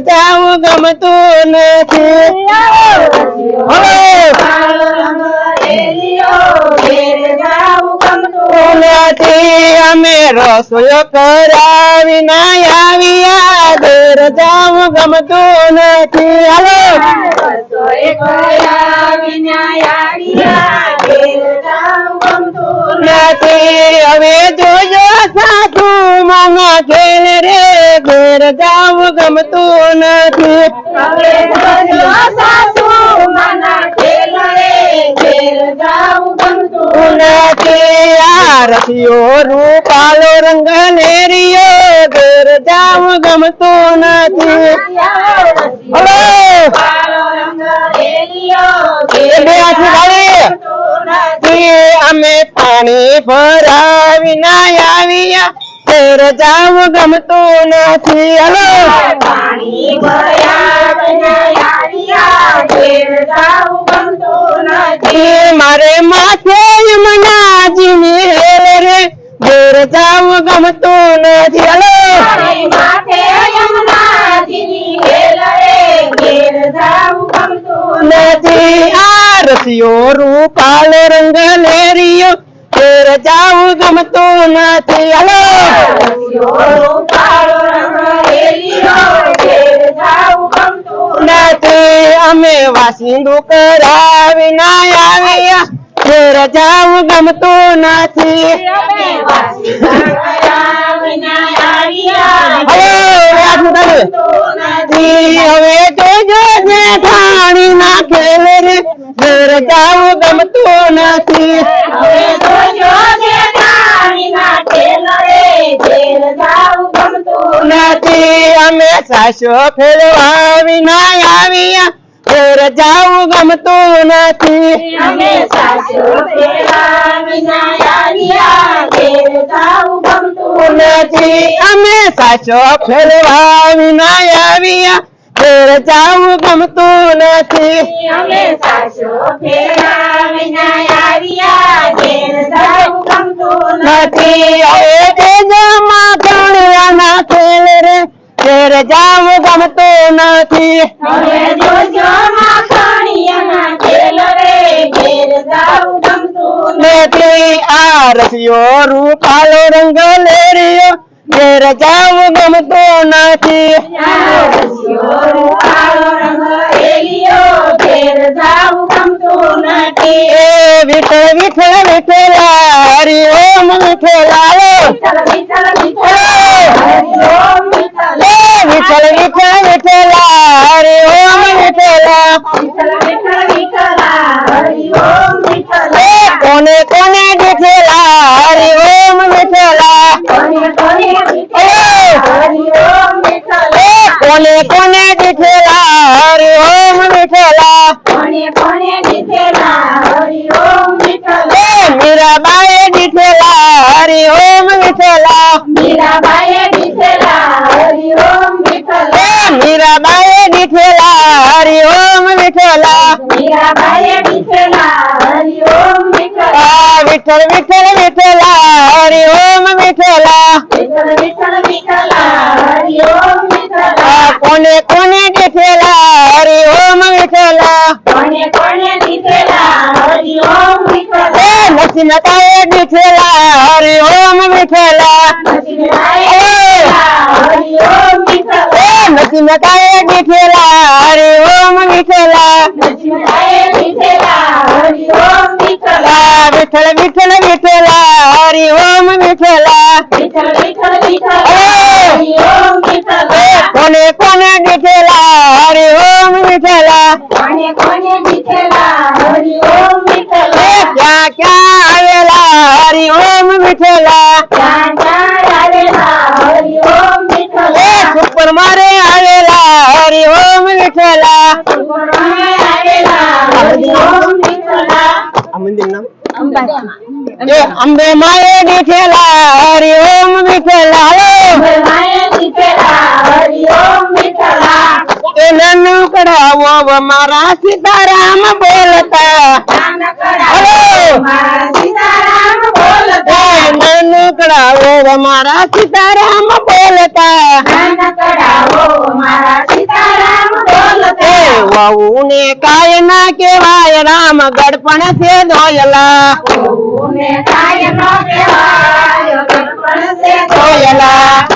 જાવું ગમતું નથી અમે રસોઈ કરાવી ના આવ્યા ઘેર જાવું ગમતું નથી હાલો નથી હવે જોજો સાસુ મામા ઘેર રે ઘેર જાવું ગમતું નથી રસિયો રૂપાલો રંગ લેરિયો ઘેર જાવું ગમતું નથી અમે પાણી ભરાવી ના આવ્યા ઘેર જાવું ગમતું નથી હલો પાણી મારે માથે યમુનાજીની હેલ રે ઘેર જાવું ગમતું નથી હલો નથી આ રસિયો રૂપાલો રંગ લેરિયો ઘેર જાવું ગમતું નથી હલો નથી અમે વાસિંદુ કરાવી ના આવ્યા ઘેર જાવું ગમતું નથી હવે જોજો જેઠાણી ના ખેલ રે ઘેર જાવું ગમતું નથી નથી અમે સાસો ખેલવાવી ના આવ્યા ઘેર જાવું ગમતું નથી નથી અમે સાસો ખેલવાવી ના આવ્યા ઘેર જાવું ગમતું નથી નથી હવે તેજમાં ગણ્યાના ખેલ રે ઘેર જાવું ગમતું નથી નથી આ રસિયો રૂપાલો રંગ લેરિયો ઘેર જાવું ગમતું નથી વિઠ્ઠલ વિઠ્ઠલ વિઠ્ઠલા હરિ ઓમ વિઠ્ઠલા વિઠ્ઠલ વિઠ્ઠલ વિઠ્ઠલા હરિ ઓમ વિઠ્ઠલા કોને કોને વિઠ્ઠલા હરિ ઓમ વિઠ્ઠલા કોને કોને વિઠ્ઠલા હરિ ઓમ વિઠ્ઠલા મીરાબાઈ વિઠ્ઠલા હરિ ઓમ વિઠ્ઠલા મીરાબાઈ વિઠ્ઠલા હરિ ઓમ વિઠ્ઠલા વિઠ્ઠલ વિઠ્ઠલ વિઠ્ઠલા હરિ ઓમ વિઠ્ઠલા કોને કોને વિઠ્ઠલા હરિ ઓમ વિઠ્ઠલા નસીનતાએ વિઠ્ઠલા હરિ ઓમ વિઠ્ઠલા નસીનતાએ વિઠ્ઠલા હરિ ઓમ વિઠ્ઠલા વિઠ્ઠલ વિઠ્ઠલ વિઠ્ઠલા હરિ ઓમ વિઠ્ઠલા કોને કોને વિઠ્ઠલા હરિ ઓમ વિઠ્ઠલા ક્યાં ક્યાં આવેલા હરિ ઓમ વિઠ્ઠલા સુપર મારે આવેલા હરિ ઓમ વિઠ્ઠલા અંબે માએ વિઠ્ઠલા હરિ ઓમ વિઠ્ઠલા નાનું કડાવો મારા સીતારામ બોલતા નાનું કડાવો મારા સીતારામ બોલતા વહુ ને કાય ના કેવાય રામ ગડપણ છે દોયલા દોયલા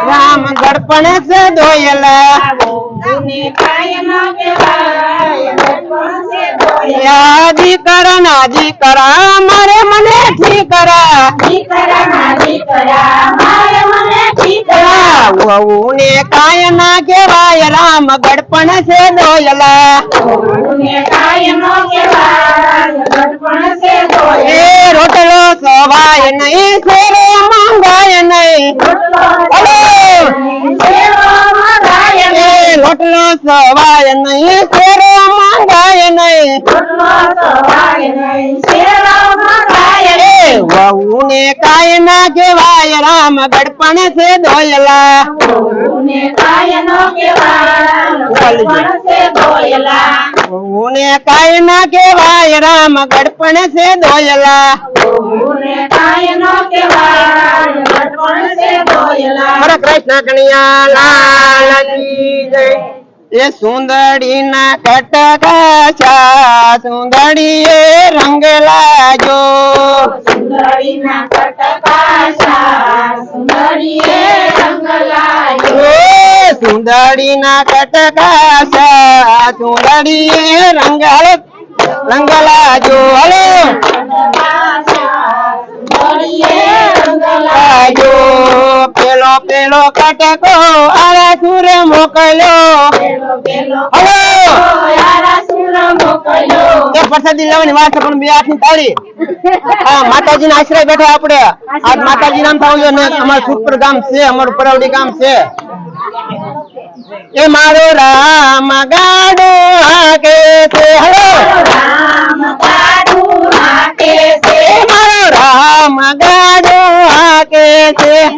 રામ ગડપણ છે દોયલા દીકરા મારે મને ઠીકરા વહુ ને કાય ના કેવાય રામ ગડપણ છે દોયલા એ રોટલો સવાય નહીં શેરો માંગાય નહીં રોટલો સવાય નહીં શેરો માંગાય નહીં વહુ ને કાય ના કેવાય રામ ગડપણ છે દોયલા વહુ ને કાય ના કેવાય રામ ગડપણ છે દોયલા કૃષ્ણ કનૈયા લાલ કી જય એ સુંદરી ના કટકાશા સુંદરી એ રંગ લાજો સુંદરી ના કટકાશા સુંદરી એ રંગ લાજો સુંદરી ના કટકાશા સુંદરી એ રંગ લાજો હલો લાજો પેલો પેલો કટકો આરા સુર મોકલ્યો પ્રસાદી લેવાની વાત પણ બે હાથની તાળી હા માતાજી ના આશ્રય બેઠા આપડે આજ માતાજી નામ થવું જોઈએ અમારું સુખપુર ગામ છે અમારું પરવડી ગામ છે એ મારો રામ ગાડો હાકે છે હલો મારો રામ ગાડો હાકે છે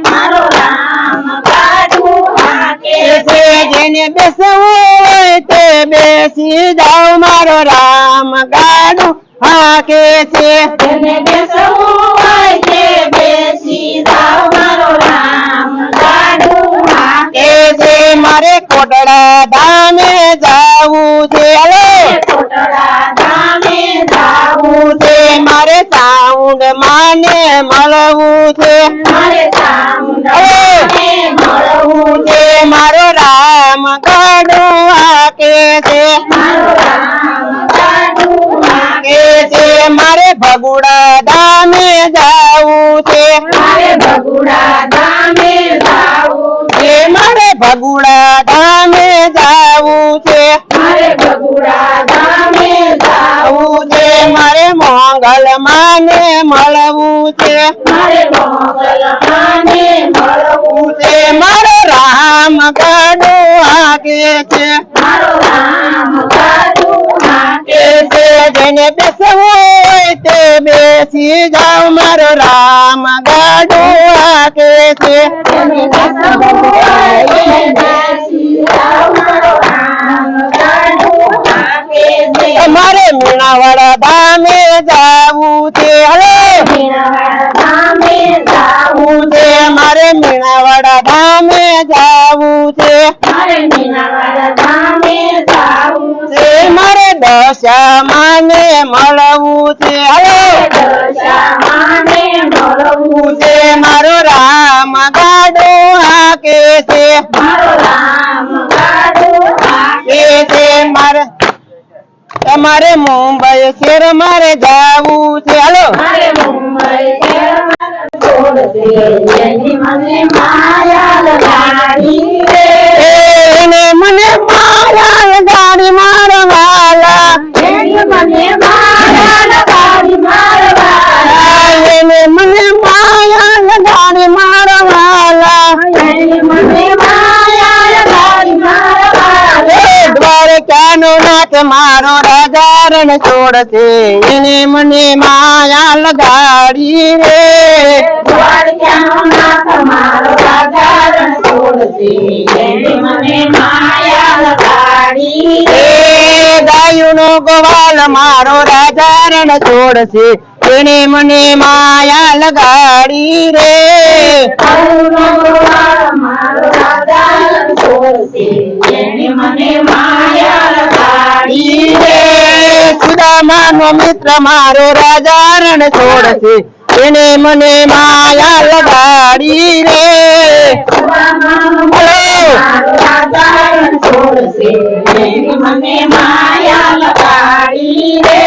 જેને બેસવું હોય તે બેસી જાઓ મારો રામ ગાડો હાકે છે જેને બેસવું હોય તે બેસી જાઓ મારો રામ ગાડો હાકે છે મારે કોટડા ધામે જાવું છે હલો કોટડા ધામે જાવું છે મારે સાઉન્ડ માને મળવું છે મારે સાઉન્ડ માને મળવું છે મારો રામ ગાડો હાકે છે મારો રામ ગાડો હાકે છે મારે ભગુડા ધામે જાવું છે મારે ભગુડા ધામે જાવું છે મારે ભગુડા ધામે જાવું છે મારે ભગુડા ધામે જાવું છે મારે મોંગલ માને મળવું છે મારે મોંગલ માને મળવું છે મારો રામ ગાડો હાકે છે મારો રામ ગાડો હાકે છે જેને બેસવું હોય તે બેસી જાઓ મારો રામ ગાડો હાકે છે જેને બેસવું હોય તે બેસી જાઓ મારો રામ ગાડો હાકે છે મારે મીણાવાડા ધામે જાવું છે હલો મીણાવાડા ધામે જાવું છે મારે મીણાવાડા ધામે જાવું છે મારે મીણાવાડા ધામે જાવું છે મારે દશા માને મળવું છે હલો દશા માને મળવું છે મારો રામ ગાડો હાકે છે મારો રામ ગાડો હાકે છે મારે મુંબઈ શહેર મારે જાવું છે હાલો મારે મુંબઈ શહેર મને માયા લગાડી રે મને માયા લગાડી મારા વાલા મને માયા લગાડી મારા વાલા મને માયા લગાડી મારા વાલા મને માયા લગાડી મારા વાલા દ્વારકાનો નાથ મારો રાજા રણ છોડશે એને મને માયા લગાડી રે દ્વારકાનો નાથ મારો રાજા રણ છોડશે એને મને માયા લગાડી રે ગાયુનો ગોવાલ મારો રાજા રણ છોડશે એને મને માયા લગાડી રે ગાયુનો ગોવાલ મારો રાજા રણ છોડશે છોડશે એને મને માયા લગાડી રે સુદામાનો મિત્ર મારો રાજા રણ છોડશે એને મને માયા લગાડી રે છોડશે એને મને માયા લગાડી રે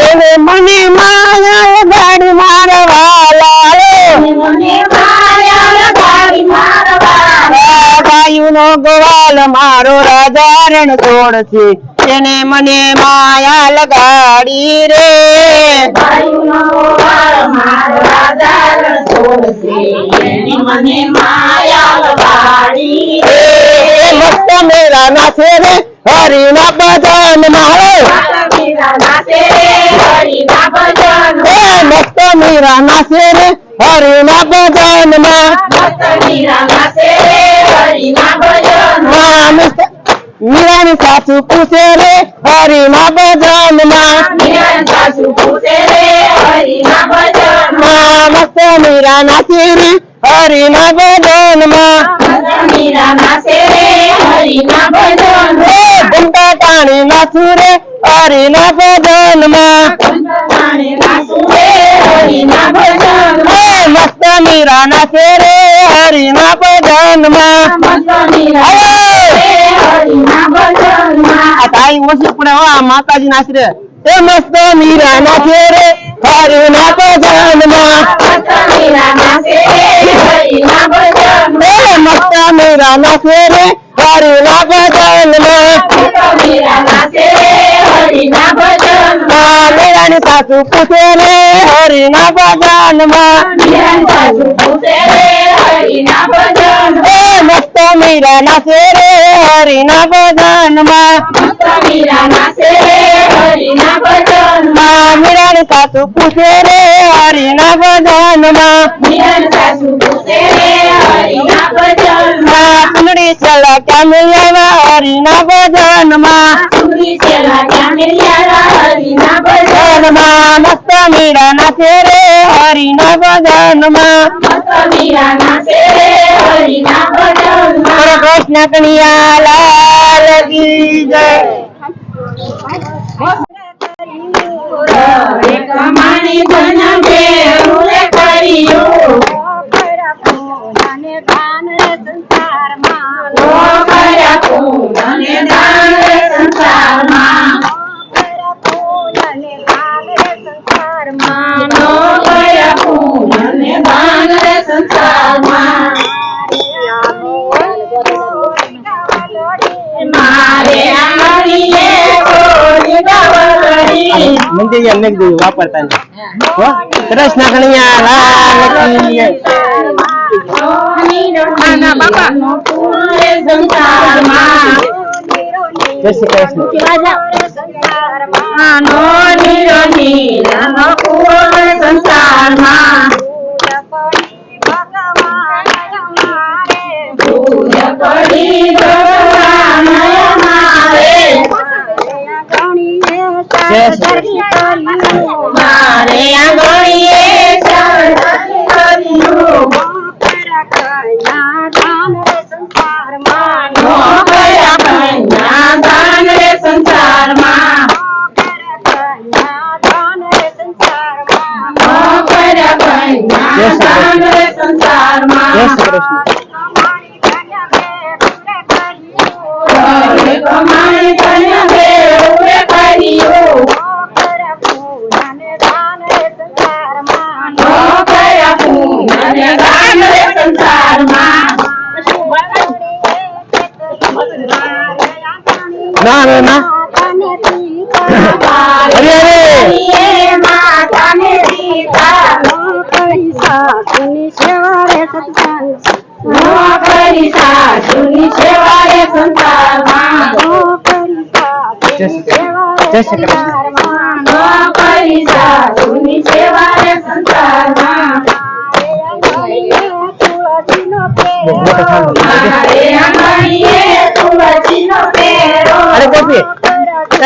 એને મને માયા લગાડી મારા વાલા મને માયા લગાડી મારા વાલા ગાયુનો ગવાલ મારો રાજા રણ છોડશે એને મને માયા લગાડી રે ભાઈનો વાળ મારો રાજા રણ છોડશે એને મને માયા લગાડી રે મસ્ત મેરા નાચે રે હરિના ભજન મારો મીરા નાચે રે હરિના ભજન મસ્ત મીરા નાચે રે હરિના ભજન માં મસ્ત મીરા નાચે રે હરિના ભજન મીરાની સાસુ પૂછે રે હરિના ભજન માં મીરા સાસુ પૂછે રે હરિના ભજન મસ્ત મીરા નાચે રે હરિના ભજન માં મીરા નાચે રે હરિના ભજન ઘંટા ટાણી નાચું રે હરિના ભજન માં નાચું રે હરિના ભજન મસ્ત મીરા નાચે રે હરિના ભજન માં મસ્ત મીરા હરિના ભજન આ તાઈ ઓછી પડે હો આ માતાજી નાચ રે એ મસ્ત મીરા નાચે રે હરિના ભજન માં મસ્ત મીરા નાચે રે હરિના ભજન મસ્ત મીરા નાચે રે હરિના ભજન માં મીરા નાચે રે હરિના ભજન મીરાની સાસુ પૂછે રે હરિના ભજન માં મીરા સાસુ પૂછે રે હરિના ભજન મસ્ત મીરા નાચે રે હરિના ભજન માં મસ્ત મીરા નાચે રે હરિના ભજન મીરાની સાસુ પૂછે રે હરિના ભજન માં મીરા સાસુ પૂછે રે હરિના ભજન ચુંદડી છેલ્લા ક્યાં મિલ્યા હરિના ભજન માં સુરી છેલા ક્યાં મિલ્યા હરિના ભજન મસ્ત મીરા નાચે રે હરિના ભજન માં મસ્ત મીરા નાચે રે હરિના ભજન કૃષ્ણ કનૈયા લાલ કી જય કમાણી ધન ભેરું રે કર્યું ઓ કર્યા પૂજન દાન રે સંસારમાં નો કર્યા પૂજન દાન રે સંસારમાં મારે આંગણીએ ગોળી ગવળડી મંદિર એમને જ વાપરતા કૃષ્ણ કનૈયા લાલ કી જય જય શ્રી કૃષ્ણ સંસારમાં પડી ભગવાન મારે મારે આંગણીએ કર્યું નો કર્યા કન્યા દાન રે સંસારમાં નો કર્યા કન્યા દાન રે સંસારમાં જય શ્રી કૃષ્ણ કમાણી કન્યા ભેરું રે કર્યું નો કર્યા પૂજન દાન રે સંસારમાં ના ના ના અરે અરે માતાને સીતા નો કરી સાસુની સેવા રે સંસારમાં જય શ્રી કૃષ્ણ નો કરી સાસુની સેવા રે સંસારમાં મારે આંગણીએ તુલસીનો પેરો અરે ગોપી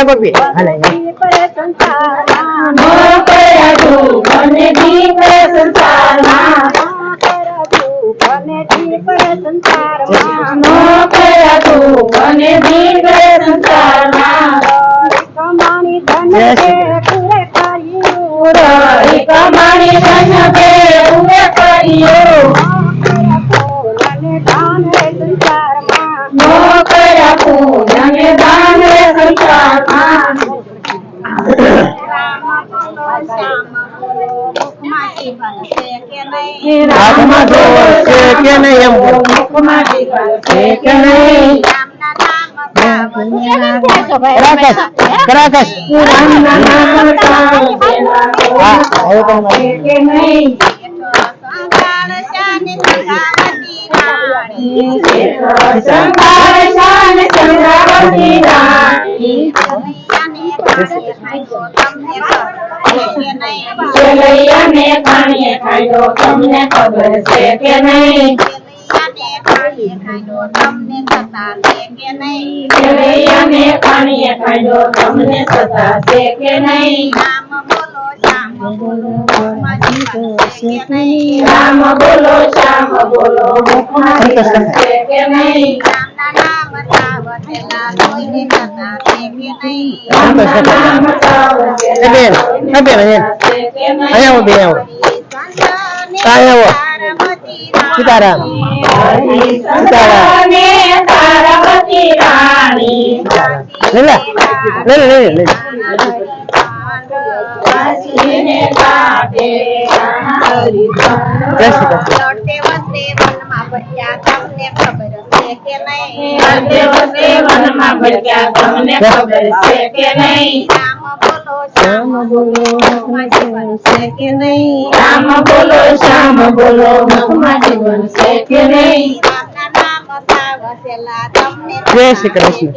ગોપી હાલે નો કર્યા દુઃખ અને દીપ રે સંસારમાં નો કર્યા મને ભીંગે સંસારમાં કમાણી ધન Yes. કે પૂરે કર્યું રઈ કમાણી ધન કે ઉમે કર્યો અને દાન રે સંસારમાં નો કર્યા પૂજન દાન રે સંસારમાં હાથમાં જોર છે કે નહીં એમ બોલો. મુખમાં જીવન છે કે નહીં કરાકસ કરાકસ રામના નામ કામ હા હવે તો છે કે નહીં સંભાળ શાન ચંદ્રાવતી રાણી સેલૈયાને પાણીએ ખાધો તમને ખબર છે કે નહીં સેલૈયાને પાણીએ ખાધો તમને સતા છે કે નહીં રામ બોલો શ્યામ બોલો મુખમાં જીવન છે કે નહીં રામના નામ સાવચેલા બેન બેન છે કે નહીં અહીંયા આવો બેન આવો અહીંયા આવો સીતારામ સંતાને તારાવતી રાણી લે લે લે લે લે કાશીને કાંઠે જય શ્રી કૃષ્ણ અંતે વસે વનમાં ભટક્યા તમને ખબર છે કે નહીં રામ બોલો શ્યામ બોલો મુખમાં જીવન છે કે નહીં જય શ્રી કૃષ્ણ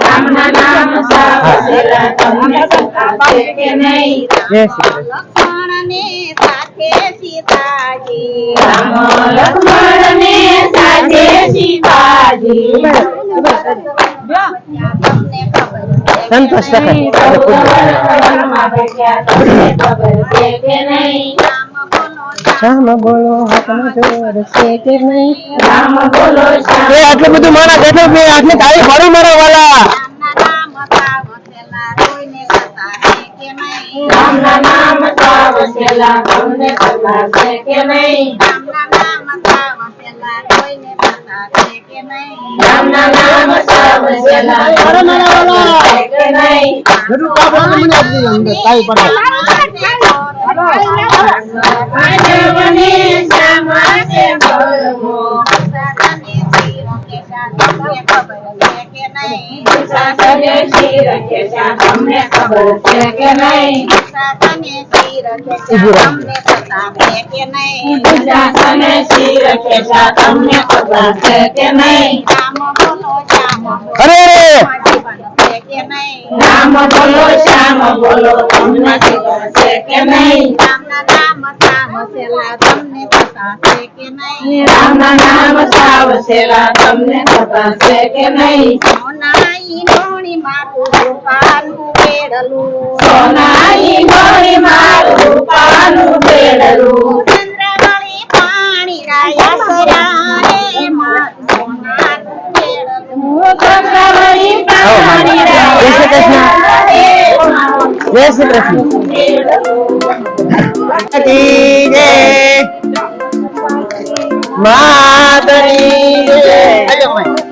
રામના નામ સાવચેલા તમને સતા છે કે નહીં જય શ્રી કૃષ્ણ રામ લક્ષ્મણ ને સાથે સીતાજી સંતોષ સખત વનમાં ભટક્યા તમને ખબર છે કે નહીં શામ બોલો હાથમાં જોર છે કે નહીં રામ બોલો શ્યામ એ આટલું બધું માણસ એટલું બે આટલી તાળી ભરું મારા વાલા રામના નામ સાવચેલા તમને સતા છે કે નહીં રામના નામ સાવચેલા તમને ખબર છે કે નહીં બધું કાપડ મને આપી દીધું અંદર તાળી પડે માનવને સામાસે ભળવો સાસરે શિર ખેંચા તમને ખબર છે કે નહીં સાસને શિર ખેંચા તમને ખબર છે કે નહીં અરે રામ બોલો શ્યામ બોલો તમને ખબર છે કે નહીં રામના નામ સાવચેલા તમને ખબર છે કે નહીં સોનાઈ ગોળી મારું રૂપાનું બેડલું ચંદ્રવળી પાણી રાયા સરારે ચંદ્રવળી પાણી જય શ્રી કૃષ્ણ જય શ્રી કૃષ્ણ જય માતરી જય